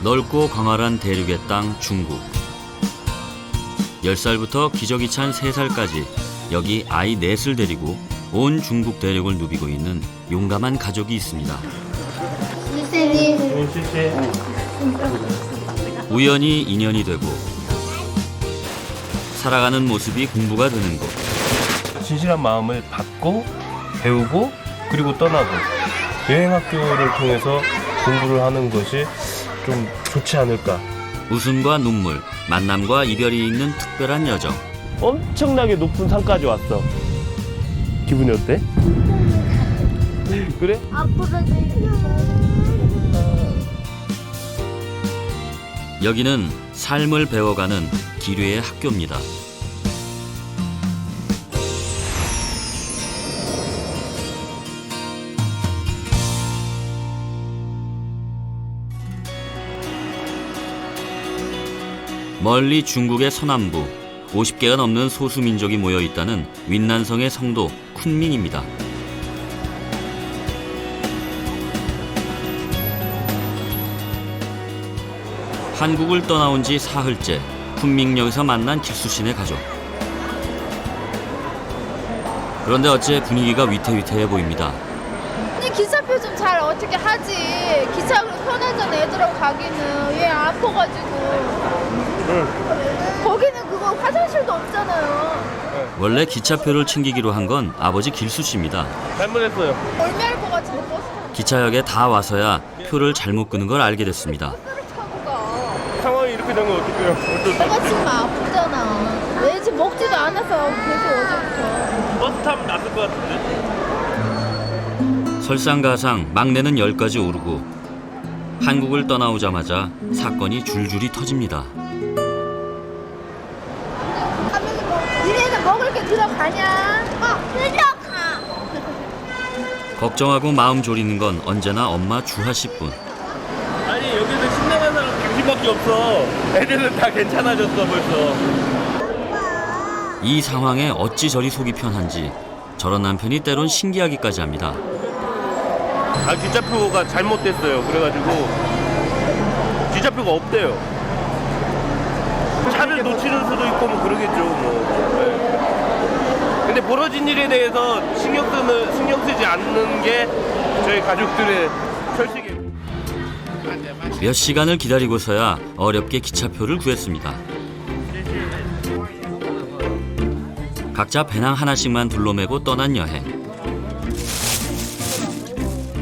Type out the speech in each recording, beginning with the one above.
넓고 광활한 대륙의 땅 중국. 10살부터 기저귀 찬 3살까지 여기 아이 넷을 데리고 온 중국 대륙을 누비고 있는 용감한 가족이 있습니다. 우연히 인연이 되고 살아가는 모습이 공부가 되는 곳. 진실한 마음을 받고 배우고 그리고 떠나고 여행학교를 통해서 공부를 하는 것이 좀 좋지 않을까. 웃음과 눈물, 만남과 이별이 있는 특별한 여정. 엄청나게 높은 산까지 왔어. 기분이 어때? 그래? 여기는 삶을 배워가는 기류의 학교입니다. 멀리 중국의 서남부 50개가 넘는 소수민족이 모여 있다는 윈난성의 성도 쿤밍입니다. 한국을 떠나온 지 사흘째 쿤밍역에서 만난 길수씨네 가족. 그런데 어째 분위기가 위태위태해 보입니다. 근데 기차표 좀 잘 어떻게 하지. 기차로 편하잖아. 애들하고 가기는. 얘 아파가지고. 거기는 그거 화장실도 없잖아요. 원래 기차표를 챙기기로 한 건 아버지 길수씨입니다. 잘못했어요. 멀미할 것 같은데 버스 타고. 기차역에 다 와서야 표를 잘못 끄는 걸 알게 됐습니다. 버스를 타고 가. 상황이 이렇게 된 건 어떡해요? 내가 지금 아프잖아. 왜 지금 먹지도 않아서 계속 어제부터. 버스 타면 낫을 것 같은데? 설상가상 막내는 10까지 오르고 한국을 떠나오자마자 사건이 줄줄이 터집니다. 하면서 뭐 니네는 먹을 게 들어가냐? 들어가. 걱정하고 마음 졸이는 건 언제나 엄마 주하 씨뿐. 아니 여기는 신나는 사람 당신밖에 없어. 애들은 다 괜찮아졌어 벌써. 이 상황에 어찌 저리 속이 편한지 저런 남편이 때론 신기하기까지 합니다. 아 기차표가 잘못됐어요. 그래가지고 기차표가 없대요. 차를 놓치는 수도 있고 뭐 그러겠죠. 뭐. 네. 근데 벌어진 일에 대해서 신경 쓰지 않는 게 저희 가족들의 철칙이에요. 몇 시간을 기다리고서야 어렵게 기차표를 구했습니다. 각자 배낭 하나씩만 둘러매고 떠난 여행.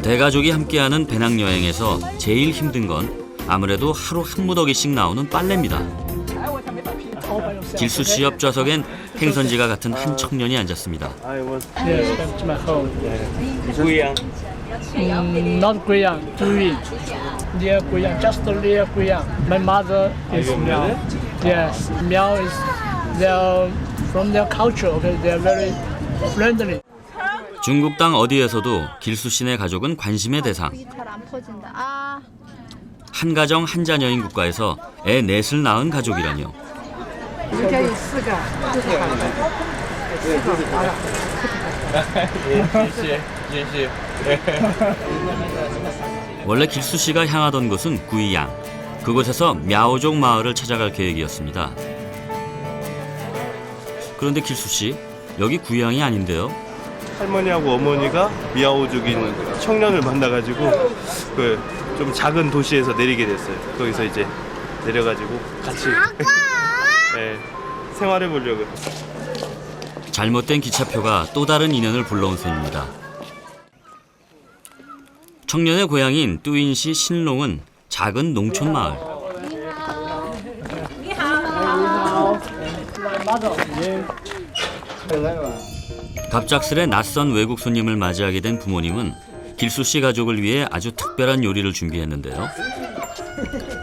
대가족이 함께하는 배낭여행에서 제일 힘든 건 아무래도 하루 한 무더기씩 나오는 빨래입니다. 길수씨 옆 좌석엔 행선지가 같은 한 청년이 앉았습니다. Yes, back to my home. 구이양. Not Guyang, Duyin. Near Guyang, just near Guyang. My mother is Miao. Yes, Miao is from their culture. Okay, they are very friendly. 중국 땅 어디에서도 길수씨네 가족은 관심의 대상. 잘 안 퍼진다. 아. 한 가정 한 자녀인 국가에서 애 넷을 낳은 가족이라뇨. 원래 길수씨가 향하던 곳은 구이양. 그곳에서 мя오족 마을을 찾아갈 계획이었습니다. 그런데 길수씨, 여기 구이양이 아닌데요? 할머니하고 어머니가 미야오족인 청년을 만나가지고 그 좀 작은 도시에서 내리게 됐어요. 거기서 이제 내려가지고 같이 네, 생활해 보려고. 잘못된 기차표가 또 다른 인연을 불러온 셈입니다. 청년의 고향인 뚜인시 신롱은 작은 농촌 마을. 갑작스레 낯선 외국 손님을 맞이하게 된 부모님은 길수씨 가족을 위해 아주 특별한 요리를 준비했는데요.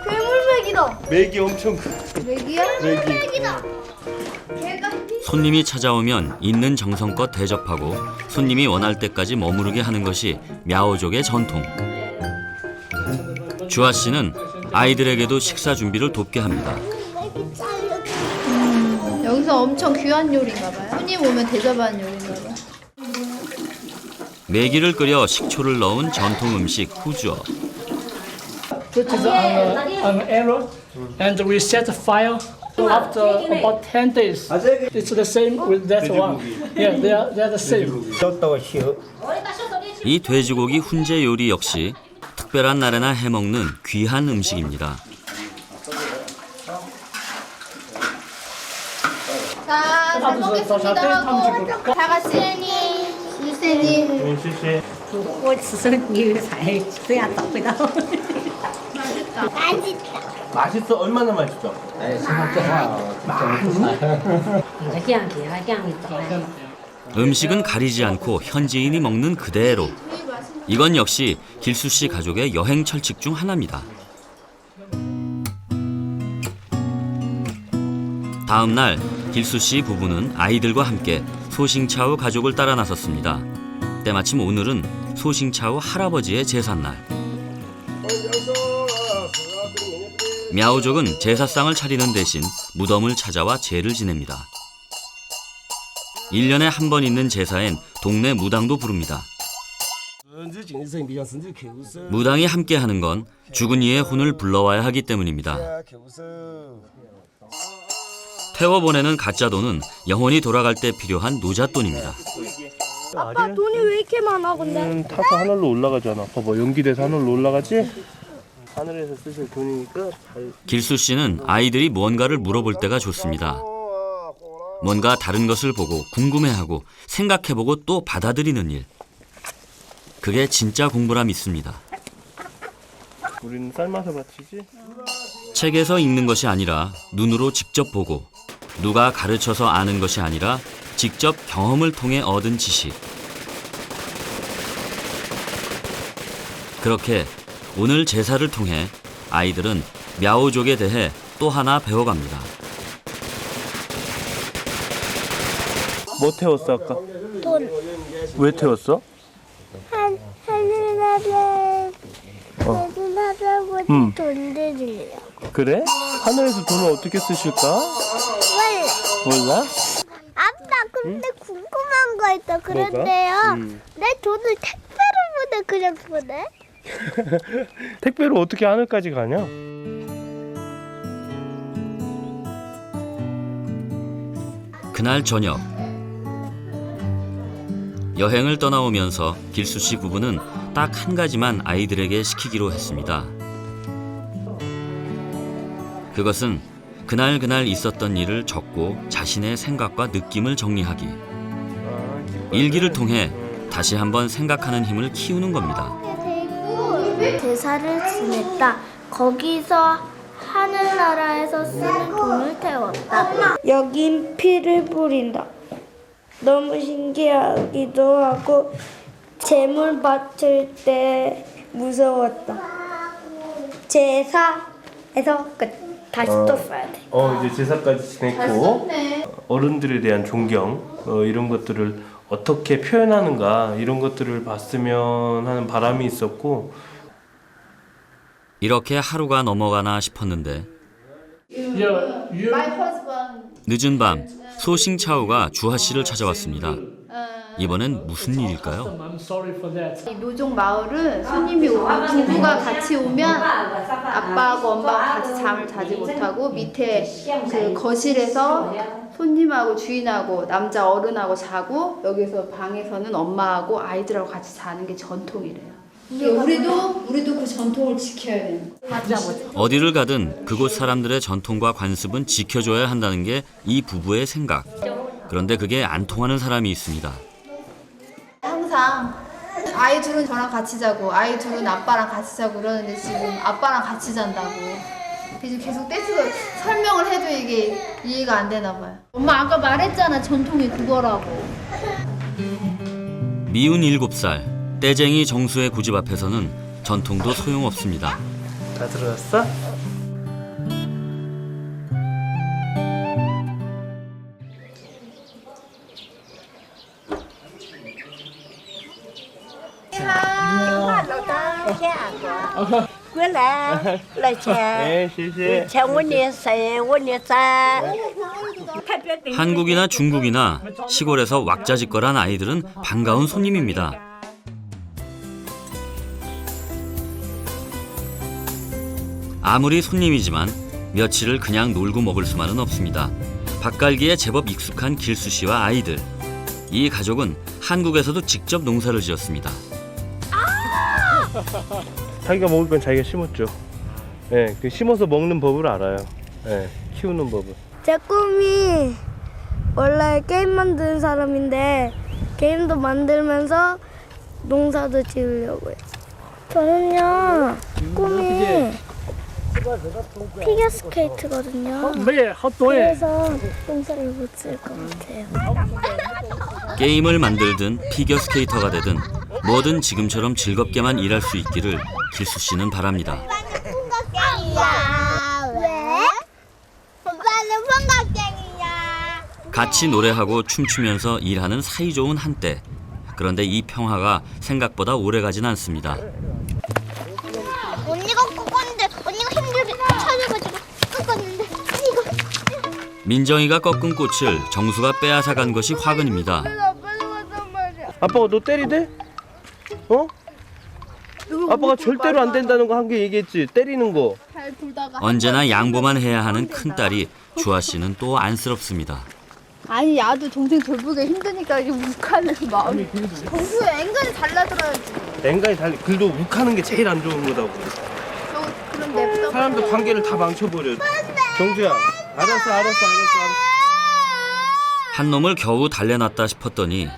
괴물맥이다. 맥이 엄청 맥이야? 맥이다. 손님이 찾아오면 있는 정성껏 대접하고 손님이 원할 때까지 머무르게 하는 것이 мя오족의 전통. 주하 씨는 아이들에게도 식사 준비를 돕게 합니다. 여기서 엄청 귀한 요리인가 봐요. 손님 오면 대접하는 요리인가 봐요. 매기를 끓여 식초를 넣은 전통 음식 후주어. put it on an arrow, and we set the fire. After about 10 days, it's the same with that one. Yeah, they're the same. 이 돼지고기 훈제 요리 역시 특별한 날에나 해먹는 귀한 음식입니다. 자, 잘 먹겠습니다 하고 다 같이 유세님 我吃生牛才这样找不到。 맛있어? 얼마나 맛있어? 这样给他这样找。 음식은 가리지 않고 현지인이 먹는 그대로. 이건 역시 길수 씨 가족의 여행 철칙 중 하나입니다. 다음 날 길수 씨 부부는 아이들과 함께 소싱차오 가족을 따라 나섰습니다. 때마침 오늘은 소싱차오 할아버지의 제삿날. мя오족은 제사상을 차리는 대신 무덤을 찾아와 제를 지냅니다. 1년에 한 번 있는 제사엔 동네 무당도 부릅니다. 무당이 함께하는 건 죽은 이의 혼을 불러와야 하기 때문입니다. 태워보내는 가짜 돈은 영혼이 돌아갈 때 필요한 노잣돈입니다. 아빠 돈이 왜 이렇게 많아 근데? 타서 하늘로 올라가잖아. 봐봐, 연기돼서 하늘로 올라가지? 하늘에서 쓰실 돈이니까 길수 씨는 아이들이 무언가를 물어볼 때가 좋습니다. 뭔가 다른 것을 보고 궁금해하고 생각해보고 또 받아들이는 일. 그게 진짜 공부라 믿습니다. 우리는 삶아서 바치지? 책에서 읽는 것이 아니라 눈으로 직접 보고 누가 가르쳐서 아는 것이 아니라 직접 경험을 통해 얻은 지식. 그렇게 오늘 제사를 통해 아이들은 мя오족에 대해 또 하나 배워갑니다. 뭐 태웠어 아까? 돈. 왜 태웠어? 하늘하라고 응. 돈 드리려고. 그래? 하늘에서 돈을 어떻게 쓰실까? 몰라? 아빠 근데 궁금한 거 있어. 그런데요. 내 돈을 택배로 보내 그냥 보내? 택배로 어떻게 하늘까지 가냐? 그날 저녁 여행을 떠나오면서 길수 씨 부부는 딱 한 가지만 아이들에게 시키기로 했습니다. 그것은 그날 있었던 일을 적고 자신의 생각과 느낌을 정리하기. 일기를 통해 다시 한번 생각하는 힘을 키우는 겁니다. 제사를 지냈다. 거기서 하늘나라에서 쓰는 돈을 태웠다. 여긴 피를 뿌린다. 너무 신기하기도 하고 재물 바칠 때 무서웠다. 제사에서 끝. 다시 또 써야 돼. 이제 제사까지 지냈고 어른들에 대한 존경 이런 것들을 어떻게 표현하는가 이런 것들을 봤으면 하는 바람이 있었고 이렇게 하루가 넘어가나 싶었는데 늦은 밤 소싱차오가 주하 씨를 찾아왔습니다. 이번엔 무슨 일일까요? I'm sorry for that. 이 묘종 마을은 손님이 오면 부부가 같이 오면 아빠하고 엄마가 같이 잠을 자지 못하고 밑에 그 거실에서 손님하고 주인하고 남자 어른하고 자고 여기서 방에서는 엄마하고 아이들하고 같이 자는 게 전통이래요. 우리도 그 전통을 지켜야 되는 거예요. 어디를 가든 그곳 사람들의 전통과 관습은 지켜줘야 한다는 게 이 부부의 생각. 그런데 그게 안 통하는 사람이 있습니다. 항상 아이 둘은 저랑 같이 자고 아이 둘은 아빠랑 같이 자고 그러는데 지금 아빠랑 같이 잔다고. 그래서 계속 떼쓰고 설명을 해도 이게 이해가 안 되나 봐요. 엄마 아까 말했잖아 전통이 그거라고. 미운 7살 떼쟁이 정수의 고집 앞에서는 전통도 소용없습니다. 다 들어왔어? Quên là chè 네, 실시. chè quân địa xè quân địa xa. 한국이나 중국이나 시골에서 왁자지껄한 아이들은 반가운 손님입니다. 아무리 손님이지만 며칠을 그냥 놀고 먹을 수만은 없습니다. 밭갈기에 제법 익숙한 길수 씨와 아이들. 이 가족은 한국에서도 직접 농사를 지었습니다. 자기가 먹을 건 자기가 심었죠. 네, 그 심어서 먹는 법을 알아요. 네, 키우는 법을. 제 꿈이 원래 게임 만드는 사람인데 게임도 만들면서 농사도 지으려고요. 저는요 꿈이 피겨 스케이트거든요. 그래서 농사를 못 지을 것 같아요. 게임을 만들든 피겨 스케이터가 되든 뭐든 지금처럼 즐겁게만 일할 수 있기를 길수 씨는 바랍니다. 왜? 오빠는 풍각쟁이야. 같이 노래하고 춤추면서 일하는 사이좋은 한때. 그런데 이 평화가 생각보다 오래가진 않습니다. 언니가 꺾었는데 언니가 힘들게 찾아가지고 꺾었는데 이거. 민정이가 꺾은 꽃을 정수가 빼앗아간 것이 화근입니다. 아빠가 너 때리대? 어? 아빠가 절대로 안 된다는 거 한 개 얘기했지. 때리는 거. 언제나 양보만 해야 하는 큰딸이 주아 씨는 또 안쓰럽습니다. 아니 야도 동생 돌보기 힘드니까 이게 욱하는 마음이. 정수야 앵간히 잘라들어야지. 앵간히 달리. 그래도 욱하는 게 제일 안 좋은 거다고. 그럼 냅둬. 사람들 관계를 다 망쳐버려. 정수야, 알았어. 한 놈을 겨우 달래놨다 싶었더니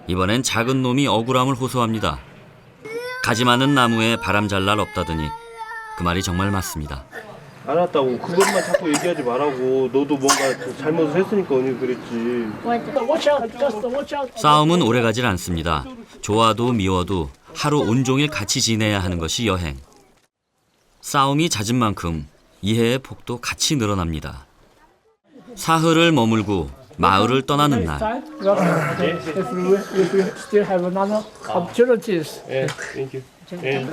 이번엔 작은 놈이 억울함을 호소합니다. 가지 많은 나무에 바람 잘 날 없다더니 그 말이 정말 맞습니다. 알았다고. 그것만 자꾸 얘기하지 말라고. 너도 뭔가 잘못을 했으니까 언니 그랬지. 싸움은 오래가질 않습니다. 좋아도 미워도 하루 온종일 같이 지내야 하는 것이 여행. 싸움이 잦은 만큼 이해의 폭도 같이 늘어납니다. 사흘을 머물고 마을을 떠나는 날. If you still have another opportunities. 예, 땡큐. 예.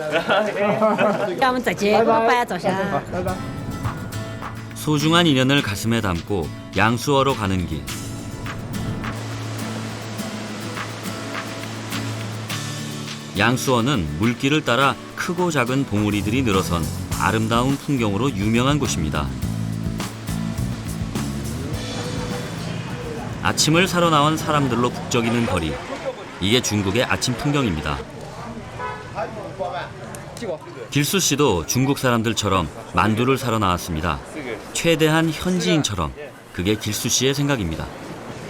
让我们再见，拜拜，早上。 소중한 인연을 가슴에 담고 양수어로 가는 길. 양수어는 물길을 따라 크고 작은 봉우리들이 늘어선 아름다운 풍경으로 유명한 곳입니다. 아침을 사러 나온 사람들로 북적이는 거리. 이게 중국의 아침 풍경입니다. 길수 씨도 중국 사람들처럼 만두를 사러 나왔습니다. 최대한 현지인처럼. 그게 길수 씨의 생각입니다.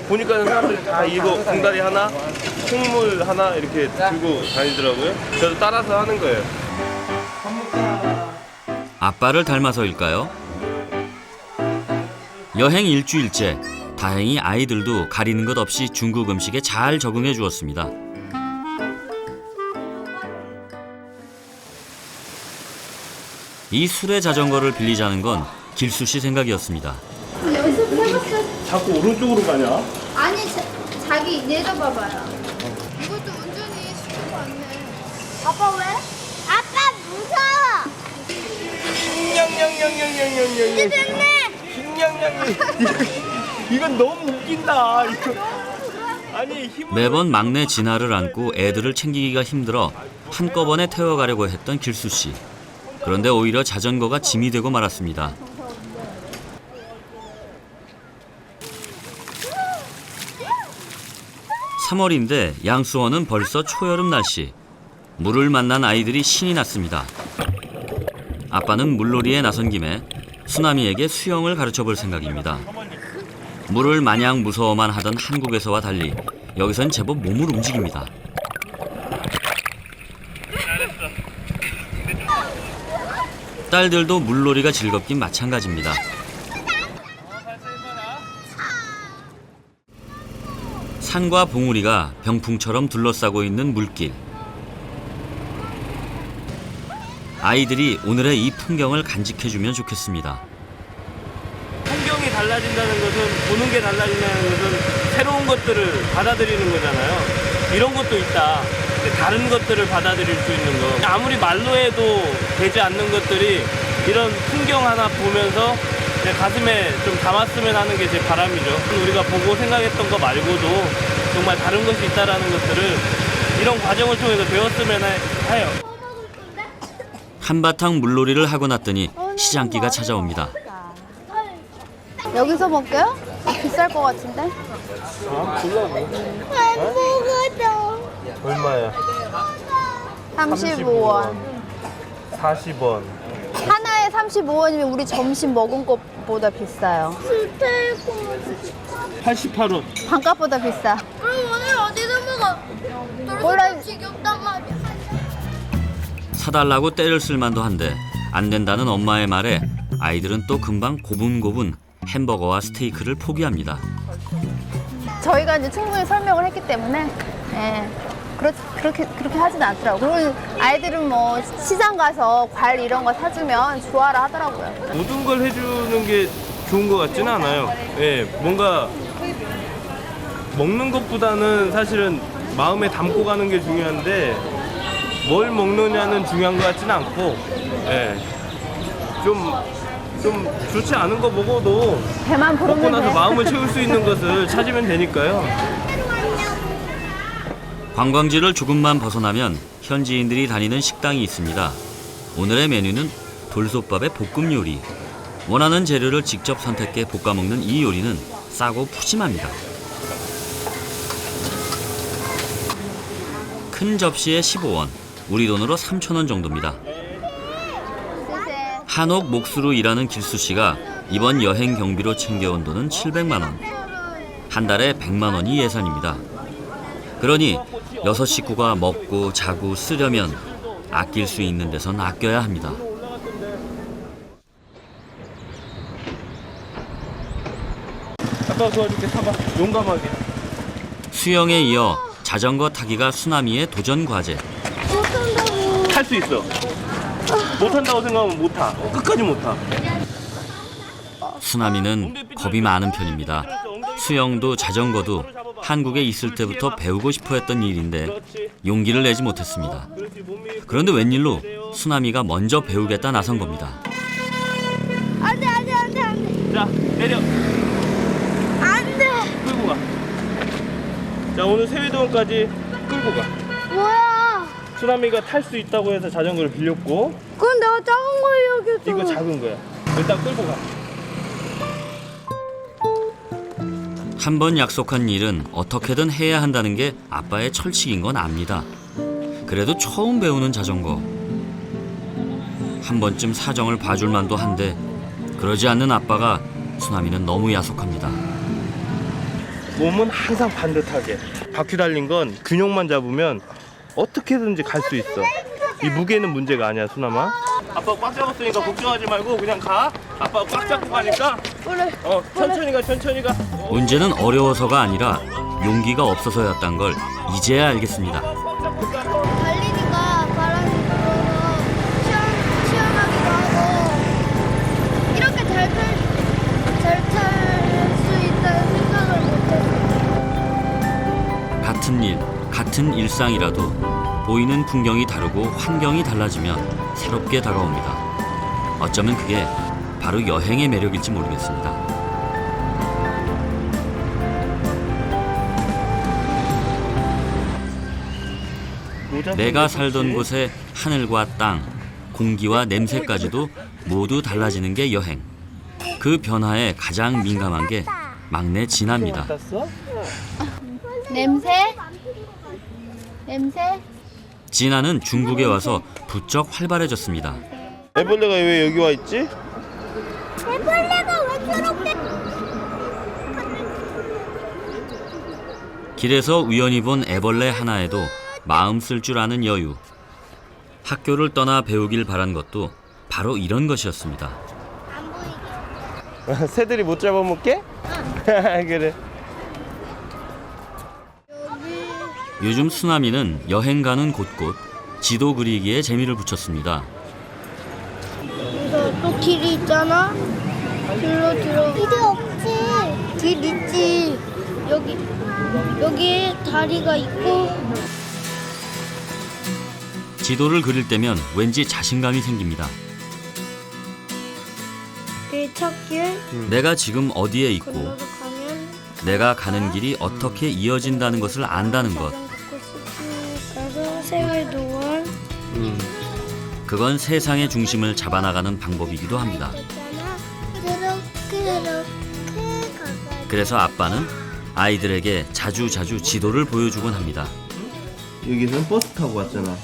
보니까 사람들이 다 이거 공다리 하나, 콩물 하나 이렇게 들고 다니더라고요. 저도 따라서 하는 거예요. 아빠를 닮아서일까요? 여행 일주일째. 다행히 아이들도 가리는 것 없이 중국 음식에 잘 적응해 주었습니다. 이 수레 자전거를 빌리자는 건 길수 씨 생각이었습니다. 연습해봤어. 자꾸 오른쪽으로 가냐? 아니 자기 내려봐봐요. 이것도 운전이 쉽지 않네. 아빠 왜? 아빠 무서워. 냥냥냥냥냥냥냥. 됐네. 냥냥냥. 이건 너무 웃긴다. 이거. 아니 힘을 매번 막내 진아를 안고 애들을 챙기기가 힘들어 한꺼번에 태워가려고 했던 길수 씨. 그런데 오히려 자전거가 짐이 되고 말았습니다. (3월인데) 양수원은 벌써 초여름 날씨. 물을 만난 아이들이 신이 났습니다. 아빠는 물놀이에 나선 김에 수남이에게 수영을 가르쳐볼 생각입니다. 물을 마냥 무서워만 하던 한국에서와 달리 여기선 제법 몸을 움직입니다. 딸들도 물놀이가 즐겁긴 마찬가지입니다. 산과 봉우리가 병풍처럼 둘러싸고 있는 물길. 아이들이 오늘의 이 풍경을 간직해주면 좋겠습니다. 풍경이 달라진다는 것은, 보는 게 달라진다는 것은 새로운 것들을 받아들이는 거잖아요. 이런 것도 있다. 다른 것들을 받아들일 수 있는 거. 아무리 말로 해도 되지 않는 것들이 이런 풍경 하나 보면서 제 가슴에 좀 담았으면 하는 게 제 바람이죠. 우리가 보고 생각했던 거 말고도 정말 다른 것이 있다라는 것들을 이런 과정을 통해서 배웠으면 해요. 한바탕 물놀이를 하고 났더니 시장기가 찾아옵니다. 여기서 먹게요? 비쌀 것 같은데? 햄버거도. 얼마야? 35원. 40원. 하나에 35원이면 우리 점심 먹은 것보다 비싸요. 88원. 반값보다 비싸. 그럼 오늘 어디서 먹어? 몰라. 지겹단 말이야. 사달라고 때를 쓸만도 한데 안 된다는 엄마의 말에 아이들은 또 금방 고분고분 햄버거와 스테이크를 포기합니다. 저희가 이제 충분히 설명을 했기 때문에 예, 그렇게 하진 않더라고요. 그리고 아이들은 뭐 시장 가서 과일 이런 거 사주면 좋아라 하더라고요. 모든 걸 해주는 게 좋은 것 같지는 않아요. 예, 뭔가 먹는 것보다는 사실은 마음에 담고 가는 게 중요한데 뭘 먹느냐는 중요한 것 같지는 않고, 예, 좀 좋지 않은 거 먹어도 배만 먹고 부르면 나서 돼. 마음을 채울 수 있는 것을 찾으면 되니까요. 관광지를 조금만 벗어나면 현지인들이 다니는 식당이 있습니다. 오늘의 메뉴는 돌솥밥에 볶음 요리. 원하는 재료를 직접 선택해 볶아 먹는 이 요리는 싸고 푸짐합니다. 큰 접시에 15원, 우리 돈으로 3,000원 정도입니다. 한옥 몫으로 일하는 길수 씨가 이번 여행 경비로 챙겨온 돈은 700만 원. 한 달에 100만 원이 예산입니다. 그러니 6 식구가 먹고 자고 쓰려면 아낄 수 있는 데선 아껴야 합니다. 아빠 도와줄게. 타봐. 용감하게. 수영에 이어 자전거 타기가 수나미의 도전 과제. 탈 수 있어. 못한다고 생각하면 못 타. 끝까지 못 타. 수나미는 겁이 많은 편입니다. 수영도 자전거도 한국에 있을 때부터 배우고 싶어 했던 일인데 용기를 내지 못했습니다. 그런데 웬일로 수나미가 먼저 배우겠다 나선 겁니다. 안 돼. 자, 내려. 안 돼. 끌고 가. 자, 오늘 세회동까지 끌고 가. 뭐야? 수나미가 탈 수 있다고 해서 자전거를 빌렸고, 그건 내가 작은 거 이야기했어. 이거 작은 거야. 일단 끌고 가. 한 번 약속한 일은 어떻게든 해야 한다는 게 아빠의 철칙인 건 압니다. 그래도 처음 배우는 자전거. 한 번쯤 사정을 봐줄 만도 한데 그러지 않는 아빠가 수나미는 너무 야속합니다. 몸은 항상 반듯하게. 바퀴 달린 건 균형만 잡으면 어떻게든지 갈 수 있어. 이 무게는 문제가 아니야, 수남아. 아빠 꽉 잡았으니까 걱정하지 말고 그냥 가. 아빠 꽉 잡고 가니까. 그래. 천천히 가, 천천히 가. 문제는 어려워서가 아니라 용기가 없어서였단 걸 이제야 알겠습니다. 달리니까 바람이 불어서 시원하기도 하고 이렇게 잘 탈 수 있다는 생각을 못했어요. 같은 일, 같은 일상이라도 보이는 풍경이 다르고 환경이 달라지면 새롭게 다가옵니다. 어쩌면 그게 바로 여행의 매력일지 모르겠습니다. 내가 살던 곳의 하늘과 땅, 공기와 냄새까지도 모두 달라지는 게 여행. 그 변화에 가장 민감한 게 막내 진아입니다. 땄어? 냄새? 진아는 중국에 와서 부쩍 활발해졌습니다. 애벌레가 왜 여기 와 있지? 애벌레가 왜 저렇게? 길에서 우연히 본 애벌레 하나에도 마음 쓸 줄 아는 여유. 학교를 떠나 배우길 바란 것도 바로 이런 것이었습니다. 새들이 못 잡아먹게? 그래. 요즘 수나미는 여행 가는 곳곳 지도 그리기에 재미를 붙였습니다. 이거 또 길이 있잖아. 길로 들어. 길이 없지. 길 있지. 여기 다리가 있고. 지도를 그릴 때면 왠지 자신감이 생깁니다. 길 찾길. 내가 지금 어디에 있고 건너서 가면. 내가 가는 길이 어떻게 이어진다는 것을 안다는 것. 가서 세월동안. 그건 세상의 중심을 잡아나가는 방법이기도 합니다. 그렇게 그래서 아빠는 아이들에게 자주 지도를 보여주곤 합니다. 여기서는 버스 타고 왔잖아.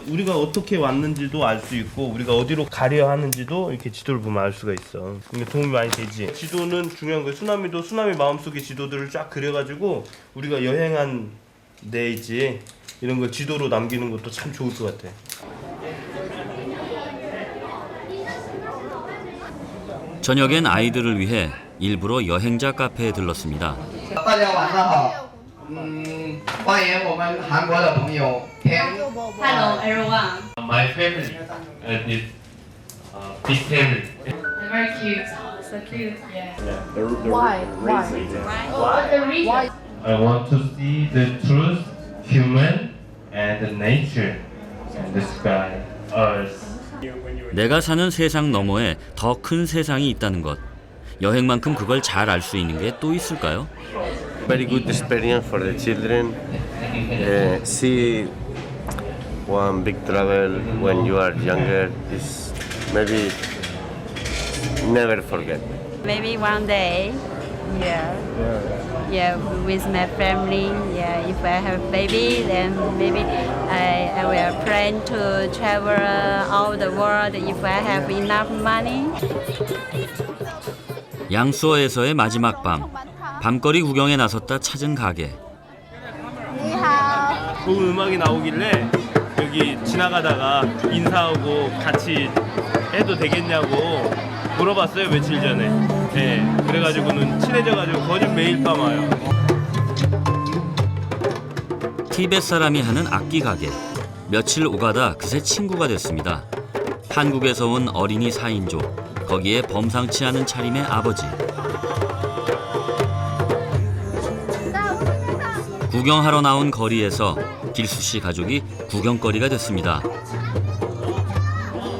우리가 어떻게 왔는지도 알 수 있고 우리가 어디로 가려 하는지도 이렇게 지도를 보면 알 수가 있어. 이게 도움이 많이 되지. 지도는 중요한 거야. 쓰나미도 쓰나미 마음속에 지도들을 쫙 그려가지고 우리가 여행한 데 있지 이런 걸 지도로 남기는 것도 참 좋을 것 같아. 저녁엔 아이들을 위해 일부러 여행자 카페에 들렀습니다. 大家晚上好，欢迎我们韩国的朋友天。 Hello everyone. My family is big family. Very cute. So cute. Yeah. Why? I want to see the truth, human, and nature, and the sky, earth. 내가 사는 세상 너머에 더 큰 세상이 있다는 것. 여행만큼 그걸 잘 알 수 있는 게 또 있을까요? Very good experience for the children. See one big travel when you are younger is maybe never forget. Maybe one day. Yeah. Yeah, with my family. Yeah, if I have baby, then maybe I will plan to travel all the world if I have enough money. 양수어에서의 마지막 밤. 밤거리 구경에 나섰다 찾은 가게. 좋은 음악이 나오길래 여기 지나가다가 인사하고 같이 해도 되겠냐고 물어봤어요 며칠 전에. 네, 그래가지고는 친해져가지고 거의 매일 밤 와요. 티벳 사람이 하는 악기 가게. 며칠 오가다 그새 친구가 됐습니다. 한국에서 온 어린이 4인조. 거기에 범상치 않은 차림의 아버지. 구경하러 나온 거리에서 길수 씨 가족이 구경거리가 됐습니다.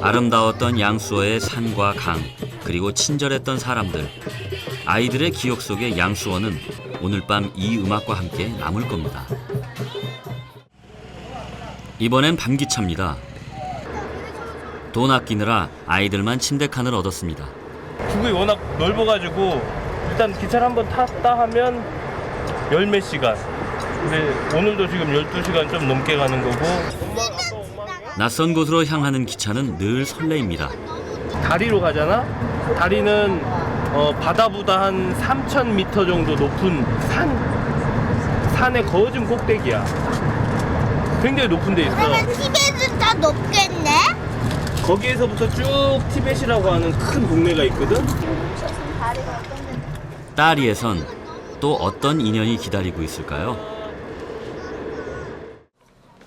아름다웠던 양수어의 산과 강, 그리고 친절했던 사람들. 아이들의 기억 속에 양수어는 오늘 밤 이 음악과 함께 남을 겁니다. 이번엔 밤기차입니다. 돈 아끼느라 아이들만 침대 칸을 얻었습니다. 중국이 워낙 넓어가지고 일단 기차를 한번 탔다 하면 열 몇 시간. 근데 오늘도 지금 12시간 좀 넘게 가는 거고. 낯선 곳으로 향하는 기차는 늘 설레입니다. 다리로 가잖아? 다리는 바다보다 한 3,000m 정도 높은 산의 거진 꼭대기야. 굉장히 높은 데 있어. 그러면 티벳은 더 높겠네? 거기에서부터 쭉 티벳이라고 하는 큰 동네가 있거든? 따리에선 또 어떤 인연이 기다리고 있을까요?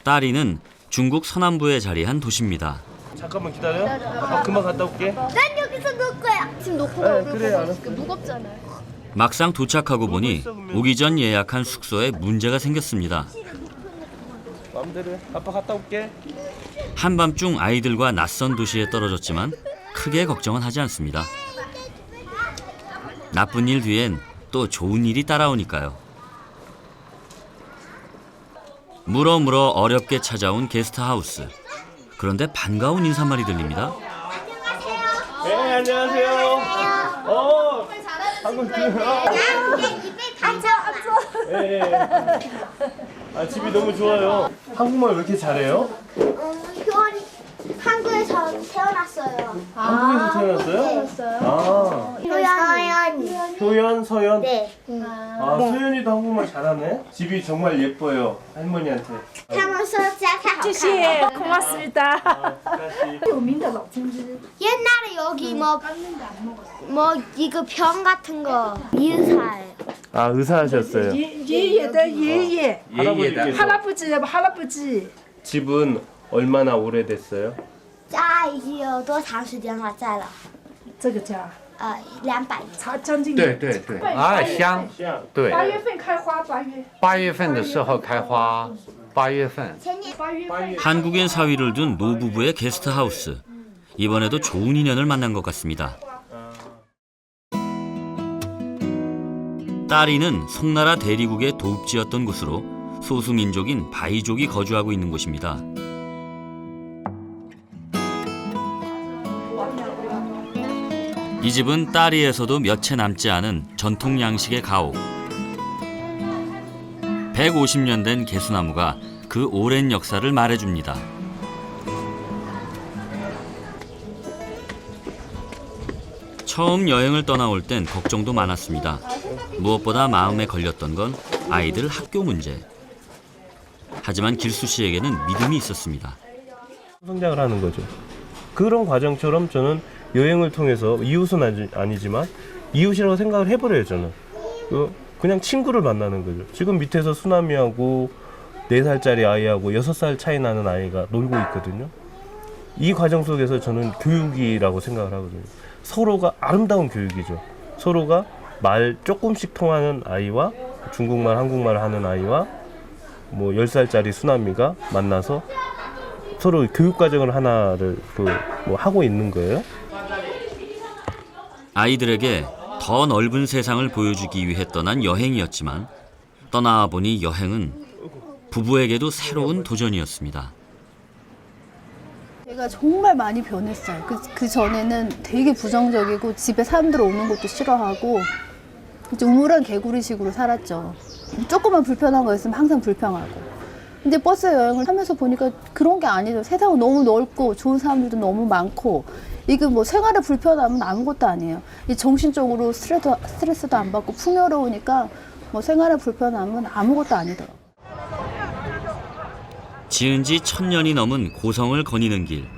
따리는 중국 서남부에 자리한 도시입니다. 잠깐만 기다려. 아빠 금방 갔다 올게. 난 여기서 놀 거야. 지금 놓고 가. 그래, 알았어. 무겁잖아요. 막상 도착하고 보니 오기 전 예약한 숙소에 문제가 생겼습니다. 마음대로 해. 아빠 갔다 올게. 한밤중 아이들과 낯선 도시에 떨어졌지만 크게 걱정은 하지 않습니다. 나쁜 일 뒤엔 또 좋은 일이 따라오니까요. 물어 어렵게 찾아온 게스트하우스. 그런데 반가운 인사말이 들립니다. 네, 안녕하세요. 한국 앉아. 예. 아, 집이 너무 좋아요. 한국말 왜 이렇게 잘해요? 효원이 한국에서 태어났어요. 한국에서 태어났어요? 아, 효연이. 효연, 서연? 네. 아, 소연이도 한국말 잘하네. 집이 정말 예뻐요, 할머니한테. 他们说家太好看了. 谢谢, 고맙습니다. 옛날에 여기 뭐 이거 병 같은 거 의사예요. 아, 의사 하셨어요? 爷爷的爷爷， 할아버지께서. 할아버지. 집은 얼마나 오래됐어요? 家已经有多长时间了？在了这个家200年。差将近对，啊，香，对， 8月份开花，8月。 8月份的时候开花，8月份。 한국인 사위를 둔 노부부의 게스트하우스. 이번에도 좋은 인연을 만난 것 같습니다. 따리는 송나라 대리국의 도읍지였던 곳으로 소수민족인 바이족이 거주하고 있는 곳입니다. 이 집은 따리에서도 몇 채 남지 않은 전통 양식의 가옥. 150년 된 개수나무가 그 오랜 역사를 말해줍니다. 처음 여행을 떠나올 땐 걱정도 많았습니다. 무엇보다 마음에 걸렸던 건 아이들 학교 문제. 하지만 길수 씨에게는 믿음이 있었습니다. 성장을 하는 거죠. 그런 과정처럼 저는 여행을 통해서 이웃은 아니지만 이웃이라고 생각을 해버려요. 저는 그냥 친구를 만나는 거죠. 지금 밑에서 수남이하고 4살짜리 아이하고 6살 차이 나는 아이가 놀고 있거든요. 이 과정 속에서 저는 교육이라고 생각을 하거든요. 서로가 아름다운 교육이죠. 서로가 말 조금씩 통하는 아이와 중국말, 한국말 하는 아이와 뭐 10살짜리 수남이가 만나서 서로 교육 과정을 하나를 뭐 하고 있는 거예요. 아이들에게 더 넓은 세상을 보여주기 위해 떠난 여행이었지만 떠나와 보니 여행은 부부에게도 새로운 도전이었습니다. 제가 정말 많이 변했어요. 그 전에는 되게 부정적이고 집에 사람들 오는 것도 싫어하고 우물안 개구리식으로 살았죠. 조금만 불편한 거 있으면 항상 불평하고. 근데 버스 여행을 하면서 보니까 그런 게 아니죠. 세상은 너무 넓고 좋은 사람들도 너무 많고 이게 뭐 생활에 불편하면 아무것도 아니에요. 이 정신적으로 스트레스도 안 받고 풍요로우니까 뭐 생활에 불편하면 아무것도 아니더라고요. 지은 지 1000년이 넘은 고성을 거니는 길.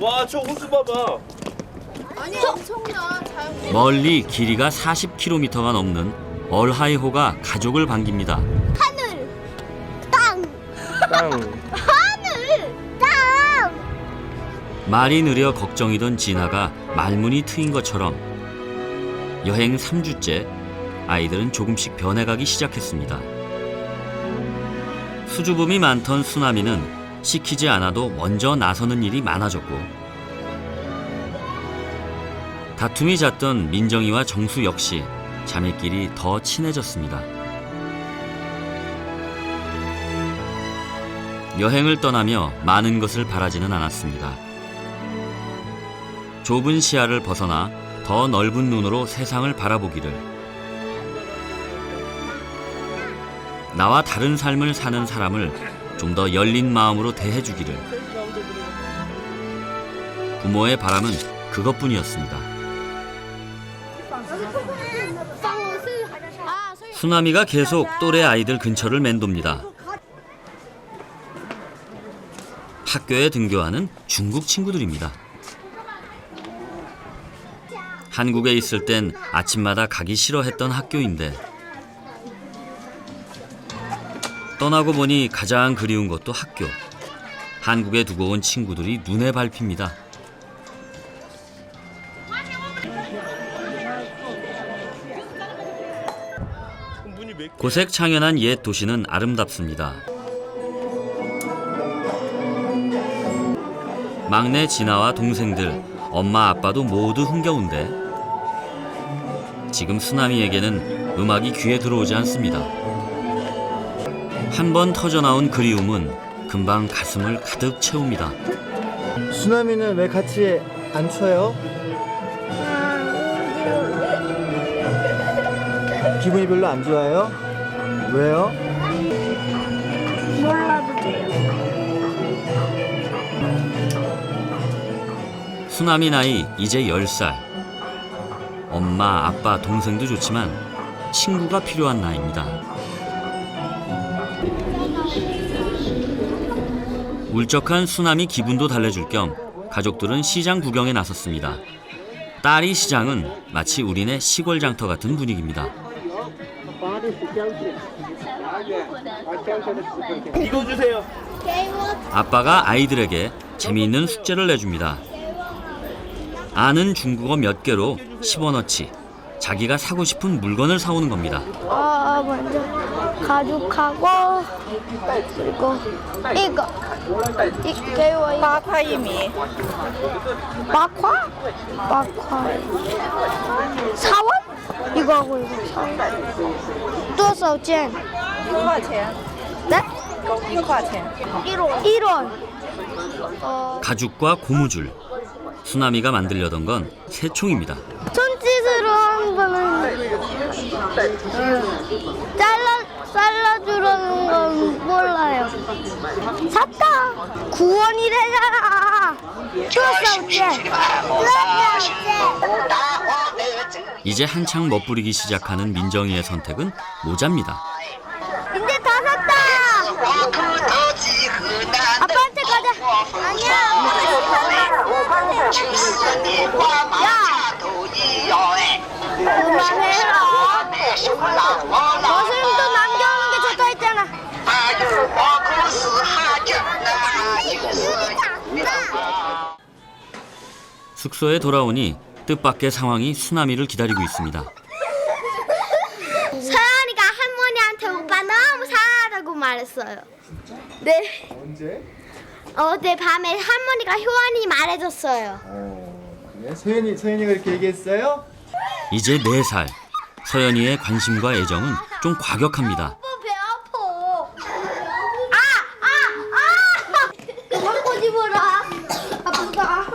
와, 저 호수 봐봐. 아니 엄청나. 멀리 길이가 40km가 넘는 얼하이호가 가족을 반깁니다. 하늘, 땅, 땅. 하늘, 땅. 말이 느려 걱정이던 진아가 말문이 트인 것처럼 여행 3주째 아이들은 조금씩 변해가기 시작했습니다. 수줍음이 많던 수남이는 시키지 않아도 먼저 나서는 일이 많아졌고 다툼이 잦던 민정이와 정수 역시 자매끼리 더 친해졌습니다. 여행을 떠나며 많은 것을 바라지는 않았습니다. 좁은 시야를 벗어나 더 넓은 눈으로 세상을 바라보기를, 나와 다른 삶을 사는 사람을 좀 더 열린 마음으로 대해주기를. 부모의 바람은 그것뿐이었습니다. 수남이가 계속 또래 아이들 근처를 맴돕니다. 학교에 등교하는 중국 친구들입니다. 한국에 있을 땐 아침마다 가기 싫어했던 학교인데 떠나고 보니 가장 그리운 것도 학교. 한국에 두고 온 친구들이 눈에 밟힙니다. 고색창연한 옛 도시는 아름답습니다. 막내 진아와 동생들, 엄마 아빠도 모두 흥겨운데 지금 수남이에게는 음악이 귀에 들어오지 않습니다. 한 번 터져나온 그리움은 금방 가슴을 가득 채웁니다. 수남이는 왜 같이 안 쳐요? 기분이 별로 안 좋아요? 왜요? 몰라도 돼요. 수남이 나이 이제 10살. 엄마, 아빠, 동생도 좋지만 친구가 필요한 나이입니다. 울적한 수남이 기분도 달래줄 겸 가족들은 시장 구경에 나섰습니다. 딸이 시장은 마치 우리네 시골 장터 같은 분위기입니다. 이거 주세요. 아빠가 아이들에게 재미있는 숙제를 내줍니다. 아는 중국어 몇 개로 10원어치 자기가 사고 싶은 물건을 사오는 겁니다. 먼저 가죽하고 그리고 이거 이거 8块 1米 8块? 8块 4원? 이거 하고 이거 4원 多少件? 1块钱 네? 1块钱 1원 1원 가죽과 고무줄, 수나미가 만들려던 건 새총입니다. 손짓으로 한 거는 잘라주려는 건 몰라요. 샀다. 구원이 되잖아. 뚫었어 어째? 이제 한창 멋부리기 시작하는 민정이의 선택은 모자입니다. 이제 다 샀다. 아빠한테 가자. 아니야. 야. 그만해라. 거슬림도 남겨오는 게 좋다 했잖아. 숙소에 돌아오니 뜻밖의 상황이 수나미를 기다리고 있습니다. 서연이가 할머니한테 오빠 너무 사랑하다고 말했어요. 네. 언제? 어제 밤에 할머니가 효원이 말해줬어요. 그래? 서연이가 이렇게 얘기했어요? 이제 4살. 서연이의 관심과 애정은 좀 과격합니다. 배 아파. 그만 꼬집어라. 아프다.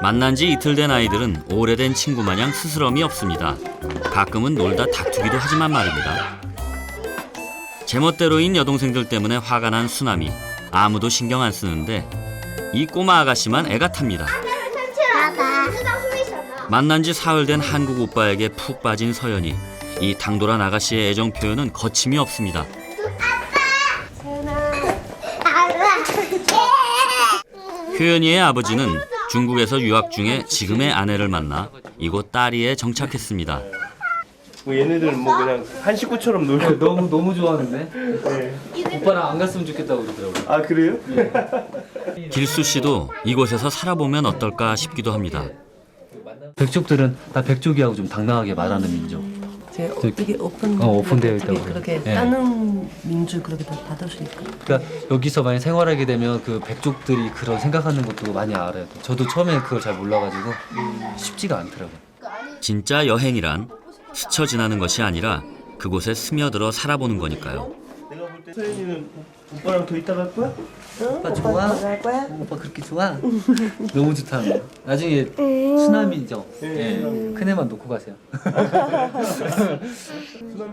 만난 지 이틀 된 아이들은 오래된 친구 마냥 스스럼이 없습니다. 가끔은 놀다 다투기도 하지만 말입니다. 제멋대로인 여동생들 때문에 화가 난 수나미. 아무도 신경 안 쓰는데 이 꼬마 아가씨만 애가 탑니다. 만난 지 사흘 된 한국 오빠에게 푹 빠진 서연이. 이 당돌한 아가씨의 애정 표현은 거침이 없습니다. 효연이의 아버지는 중국에서 유학 중에 지금의 아내를 만나 이곳 딸이에 정착했습니다. 뭐 얘네들은 뭐 그냥 한 식구처럼 놀고. 너무 좋아하는데. 오빠랑 안 갔으면 좋겠다고 그러더라고요. 아 그래요? 길수 씨도 이곳에서 살아보면 어떨까 싶기도 합니다. 백족들은 다 백족이하고 좀 당당하게 말하는 민족. 되게 오픈되어 있다고 그렇게 예. 다른 민족 그렇게 다 받으시니까. 그러니까 여기서 많이 생활하게 되면 그 백족들이 그런 생각하는 것도 많이 알아요. 저도 처음에 그걸 잘 몰라가지고 쉽지가 않더라고요. 진짜 여행이란 스쳐 지나는 것이 아니라 그곳에 스며들어 살아보는 거니까요. 내가 볼 때 서연이는 오빠랑 더 있다 갈 거야? 오빠 좋아? 갈 거야? 오빠 그렇게 좋아? 너무 좋다. 나중에 수나미죠. 예. 큰애만 놓고 가세요.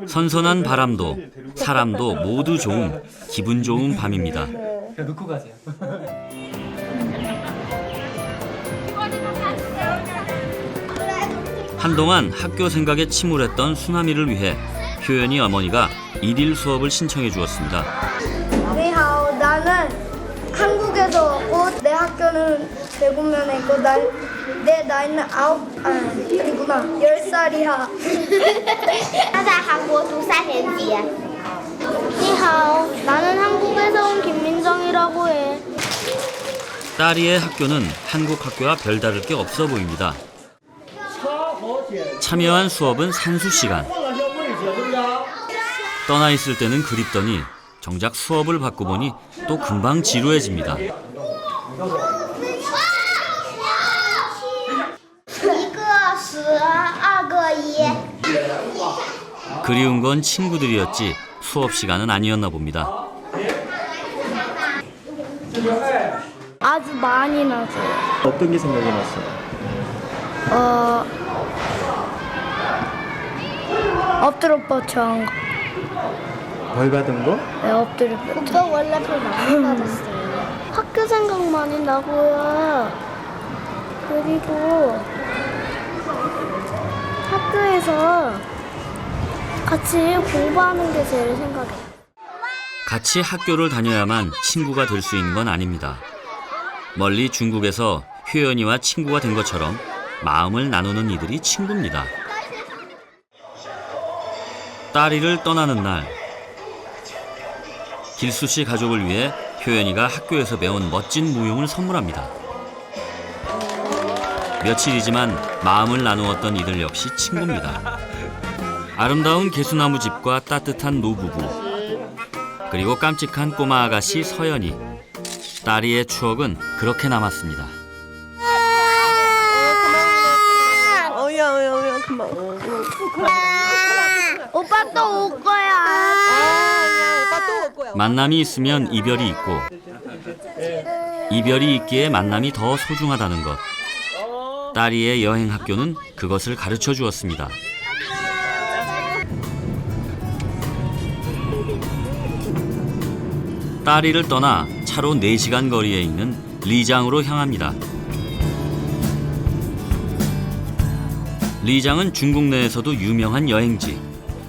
선선한 바람도 사람도 모두 좋은 기분 좋은 밤입니다. 그냥 놓고 가세요. 한동안 학교 생각에 침울했던 수나미를 위해 효연이 어머니가 1일 수업을 신청해 주었습니다. 니하오, 나는 한국에서 왔고 내 학교는 대구면에 있고 내 나이는 10살이야. 他在韩国读3年级. 니하오, 나는 한국에서 온 김민정이라고 해. 딸이의 학교는 한국 학교와 별다를 게 없어 보입니다. 참여한 수업은 산수 시간. 떠나 있을 때는 그립더니 정작 수업을 받고 보니 또 금방 지루해집니다. 그리운 건 친구들이었지 수업 시간은 아니었나 봅니다. 아주 많이 나서요. 어떤 게 생각이 났어요? 엎드려 뻗쳐한 거. 벌 받은 거? 네, 엎드려 뻗쳐. 오빠 원래 벌 많이 받았어요. 학교 생각 많이 나고요. 그리고 학교에서 같이 공부하는 게 제일 생각해요. 같이 학교를 다녀야만 친구가 될 수 있는 건 아닙니다. 멀리 중국에서 효연이와 친구가 된 것처럼 마음을 나누는 이들이 친구입니다. 딸이를 떠나는 날, 길수 씨 가족을 위해 효연이가 학교에서 배운 멋진 무용을 선물합니다. 며칠이지만 마음을 나누었던 이들 역시 친구입니다. 아름다운 개수나무 집과 따뜻한 노부부, 그리고 깜찍한 꼬마 아가씨 서연이. 딸이의 추억은 그렇게 남았습니다. 그만. 오빠 또 올 거야. 오빠 또 올 거야. 만남이 있으면 이별이 있고 이별이 있기에 만남이 더 소중하다는 것. 딸이의 여행 학교는 그것을 가르쳐 주었습니다. 딸이를 떠나 차로 4시간 거리에 있는 리장으로 향합니다. 리장은 중국 내에서도 유명한 여행지,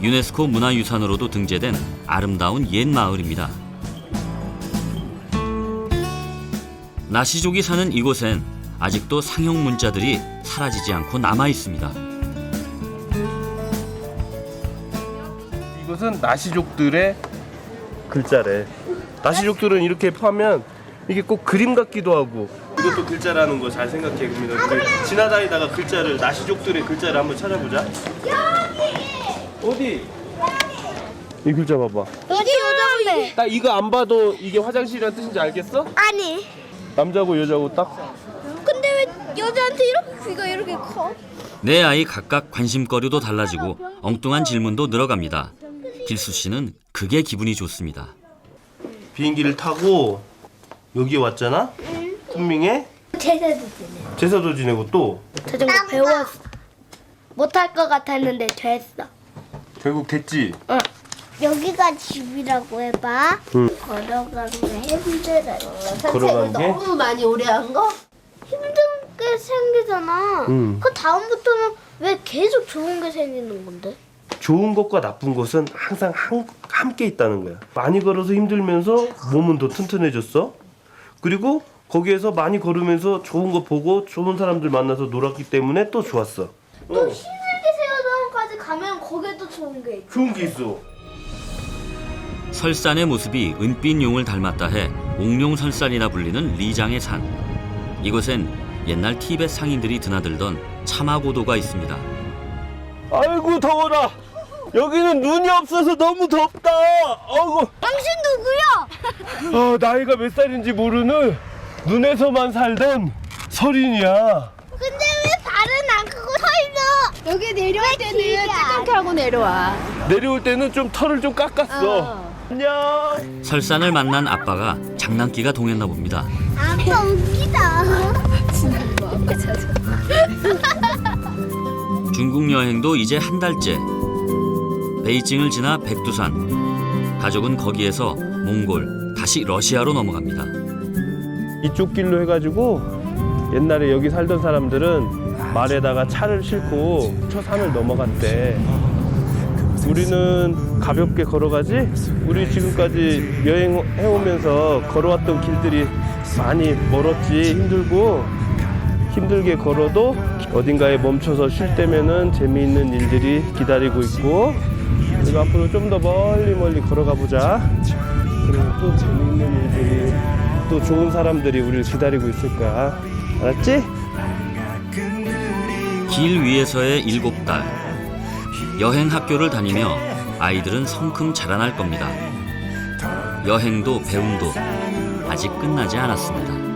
유네스코 문화유산으로도 등재된 아름다운 옛 마을입니다. 나시족이 사는 이곳엔 아직도 상형 문자들이 사라지지 않고 남아 있습니다. 이것은 나시족들의 글자래. 나시족들은 이렇게 파면 이게 꼭 그림 같기도 하고. 이것도 글자라는 거 잘 생각해. 그러면 지나다니다가 글자를 나시족들의 글자를 한번 찾아보자. 어디? 이 글자 봐봐. 여기 요정네. 딱 이거 안 봐도 이게 화장실이라는 뜻인지 알겠어? 아니. 남자고 여자고 딱. 근데 왜 여자한테 이렇게 귀가 이렇게 커? 내 아이 각각 관심거리도 달라지고 엉뚱한 질문도 늘어갑니다. 길수 씨는 그게 기분이 좋습니다. 비행기를 타고 여기 왔잖아? kunming에 제사도 지내. 제사도 지내고 또 자전거 배웠어. 못할 것 같았는데 됐어. 결국 됐지? 응. 여기가 집이라고 해봐. 응. 걸어가는 게 힘들어. 걸어가는 게? 너무 많이 오래 한 거? 힘든 게 생기잖아. 응. 그 다음부터는 왜 계속 좋은 게 생기는 건데? 좋은 것과 나쁜 것은 항상 함께 있다는 거야. 많이 걸어서 힘들면서 몸은 더 튼튼해졌어. 그리고 거기에서 많이 걸으면서 좋은 거 보고 좋은 사람들 만나서 놀았기 때문에 또 좋았어. 또 힘들게 세워서까지 가면 거기에 또 좋은 게 있어. 좋은 게 있어. 설산의 모습이 은빛 용을 닮았다 해 옥룡설산이라 불리는 리장의 산. 이곳엔 옛날 티베트 상인들이 드나들던 차마고도가 있습니다. 아이고 더워라. 여기는 눈이 없어서 너무 덥다. 아이고. 당신 누구야? 아, 나이가 몇 살인지 모르는 눈에서만 살던 설인이야. 근데 왜 발은 안 크고 서 있어? 여기 내려올 때는 찌끈하게 하고 내려와. 내려올 때는 좀 털을 좀 깎았어. 안녕. 설산을 만난 아빠가 장난기가 동했나 봅니다. 아빠 웃기다. 진짜 아빠 찾아. 중국 여행도 이제 한 달째. 베이징을 지나 백두산. 가족은 거기에서 몽골, 다시 러시아로 넘어갑니다. 이쪽 길로 해가지고 옛날에 여기 살던 사람들은 말에다가 차를 싣고 저 산을 넘어갔대. 우리는 가볍게 걸어가지? 우리 지금까지 여행해오면서 걸어왔던 길들이 많이 멀었지. 힘들고 힘들게 걸어도 어딘가에 멈춰서 쉴 때면은 재미있는 일들이 기다리고 있고, 그리고 앞으로 좀 더 멀리 걸어가 보자. 그리고 또 재미있는 일들이, 또 좋은 사람들이 우리를 기다리고 있을 거야. 알았지? 길 위에서의 7달. 여행 학교를 다니며 아이들은 성큼 자라날 겁니다. 여행도 배움도 아직 끝나지 않았습니다.